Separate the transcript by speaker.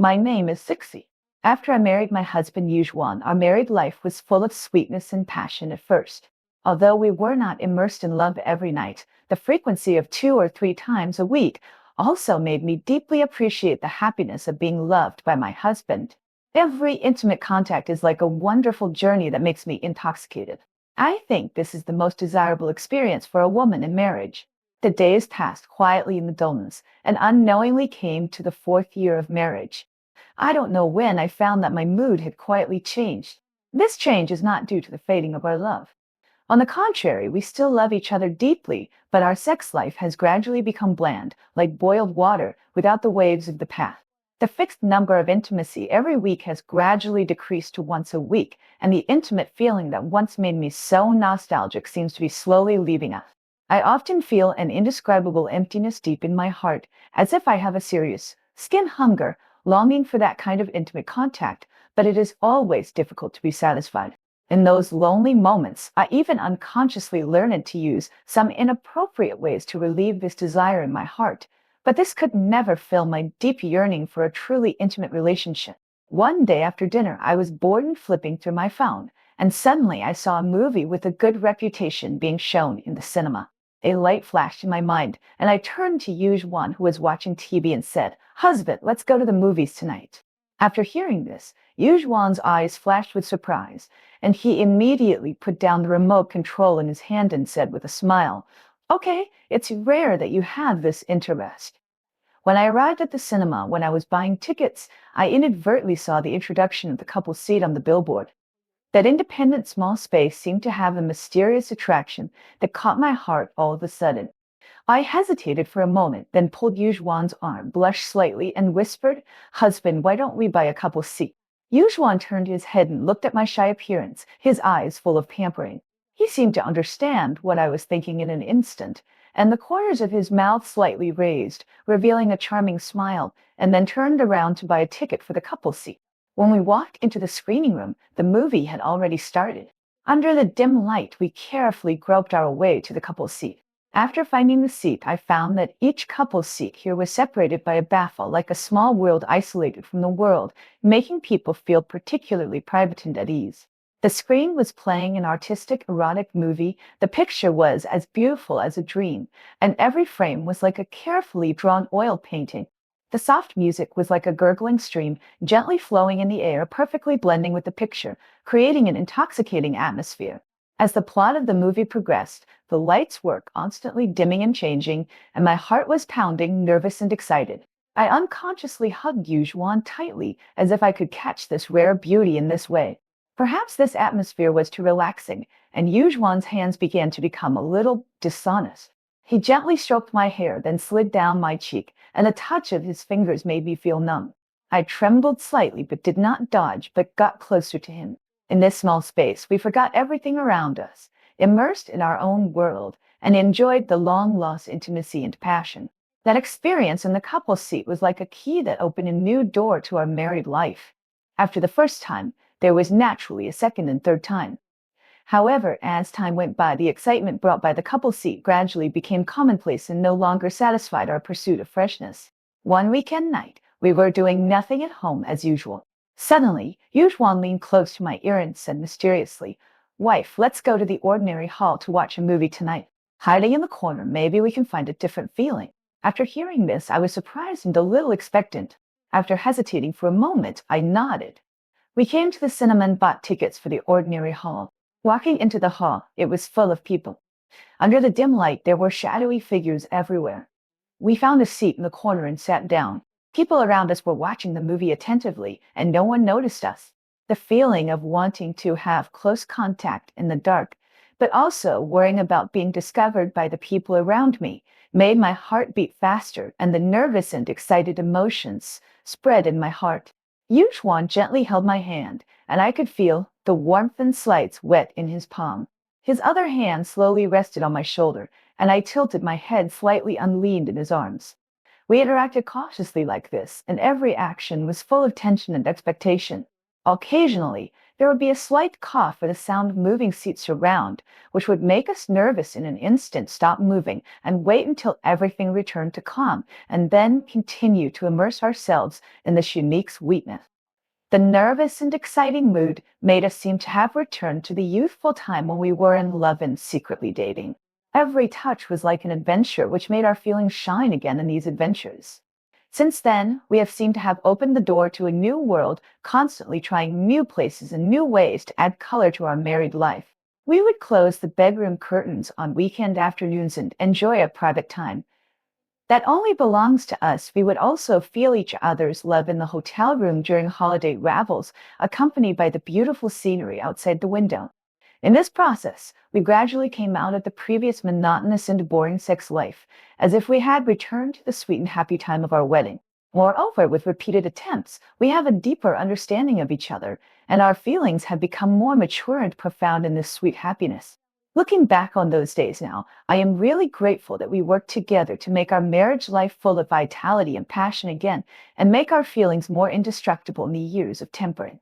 Speaker 1: My name is Sixi. After I married my husband Yujuan, our married life was full of sweetness and passion at first. Although we were not immersed in love every night, the frequency of 2 or 3 times a week also made me deeply appreciate the happiness of being loved by my husband. Every intimate contact is like a wonderful journey that makes me intoxicated. I think this is the most desirable experience for a woman in marriage. The days passed quietly in the dullness, and unknowingly came to the 4th year of marriage. I don't know when I found that my mood had quietly changed. This change is not due to the fading of our love. On the contrary, we still love each other deeply, but our sex life has gradually become bland, like boiled water, without the waves of the past. The fixed number of intimacy every week has gradually decreased to once a week, and the intimate feeling that once made me so nostalgic seems to be slowly leaving us. I often feel an indescribable emptiness deep in my heart, as if I have a serious skin hunger, longing for that kind of intimate contact, but it is always difficult to be satisfied. In those lonely moments, I even unconsciously learned to use some inappropriate ways to relieve this desire in my heart, but this could never fill my deep yearning for a truly intimate relationship. One day after dinner, I was bored and flipping through my phone, and suddenly I saw a movie with a good reputation being shown in the cinema. A light flashed in my mind, and I turned to Yujuan, who was watching TV, and said, "Husband, let's go to the movies tonight." After hearing this, Yujuan's eyes flashed with surprise, and he immediately put down the remote control in his hand and said with a smile, "Okay, it's rare that you have this interest." When I arrived at the cinema, when I was buying tickets, I inadvertently saw the introduction of the couple seat on the billboard. That independent small space seemed to have a mysterious attraction that caught my heart all of a sudden. I hesitated for a moment, then pulled Yujuan's arm, blushed slightly, and whispered, "Husband, why don't we buy a couple seat?" Yujuan turned his head and looked at my shy appearance, his eyes full of pampering. He seemed to understand what I was thinking in an instant, and the corners of his mouth slightly raised, revealing a charming smile, and then turned around to buy a ticket for the couple seat. When we walked into the screening room, the movie had already started. Under the dim light, we carefully groped our way to the couple seat. After finding the seat, I found that each couple's seat here was separated by a baffle, like a small world isolated from the world, making people feel particularly private and at ease. The screen was playing an artistic, erotic movie. The picture was as beautiful as a dream, and every frame was like a carefully drawn oil painting. The soft music was like a gurgling stream, gently flowing in the air, perfectly blending with the picture, creating an intoxicating atmosphere. As the plot of the movie progressed, the lights were constantly dimming and changing, and my heart was pounding, nervous and excited. I unconsciously hugged Yujuan tightly, as if I could catch this rare beauty in this way. Perhaps this atmosphere was too relaxing, and Yujuan's hands began to become a little dishonest. He gently stroked my hair, then slid down my cheek, and the touch of his fingers made me feel numb. I trembled slightly, but did not dodge, but got closer to him. In this small space, we forgot everything around us, immersed in our own world, and enjoyed the long-lost intimacy and passion. That experience in the couple's seat was like a key that opened a new door to our married life. After the first time, there was naturally a second and third time. However, as time went by, the excitement brought by the couple seat gradually became commonplace and no longer satisfied our pursuit of freshness. One weekend night, we were doing nothing at home as usual. Suddenly, Yujuan leaned close to my ear and said mysteriously, "Wife, let's go to the ordinary hall to watch a movie tonight. Hiding in the corner, maybe we can find a different feeling." After hearing this, I was surprised and a little expectant. After hesitating for a moment, I nodded. We came to the cinema and bought tickets for the ordinary hall. Walking into the hall, it was full of people. Under the dim light, there were shadowy figures everywhere. We found a seat in the corner and sat down. People around us were watching the movie attentively, and no one noticed us. The feeling of wanting to have close contact in the dark, but also worrying about being discovered by the people around me, made my heart beat faster, and the nervous and excited emotions spread in my heart. Yujuan gently held my hand, and I could feel the warmth and slights wet in his palm. His other hand slowly rested on my shoulder, and I tilted my head slightly and leaned in his arms. We interacted cautiously like this, and every action was full of tension and expectation. Occasionally, There would be a slight cough or the sound of moving seats around, which would make us nervous in an instant, stop moving, and wait until everything returned to calm, and then continue to immerse ourselves in this unique sweetness. The nervous and exciting mood made us seem to have returned to the youthful time when we were in love and secretly dating. Every touch was like an adventure, which made our feelings shine again in these adventures. Since then, we have seemed to have opened the door to a new world, constantly trying new places and new ways to add color to our married life. We would close the bedroom curtains on weekend afternoons and enjoy a private time that only belongs to us. We would also feel each other's love in the hotel room during holiday revels, accompanied by the beautiful scenery outside the window. In this process, we gradually came out of the previous monotonous and boring sex life, as if we had returned to the sweet and happy time of our wedding. Moreover, with repeated attempts, we have a deeper understanding of each other, and our feelings have become more mature and profound in this sweet happiness. Looking back on those days now, I am really grateful that we worked together to make our marriage life full of vitality and passion again, and make our feelings more indestructible in the years of temperance.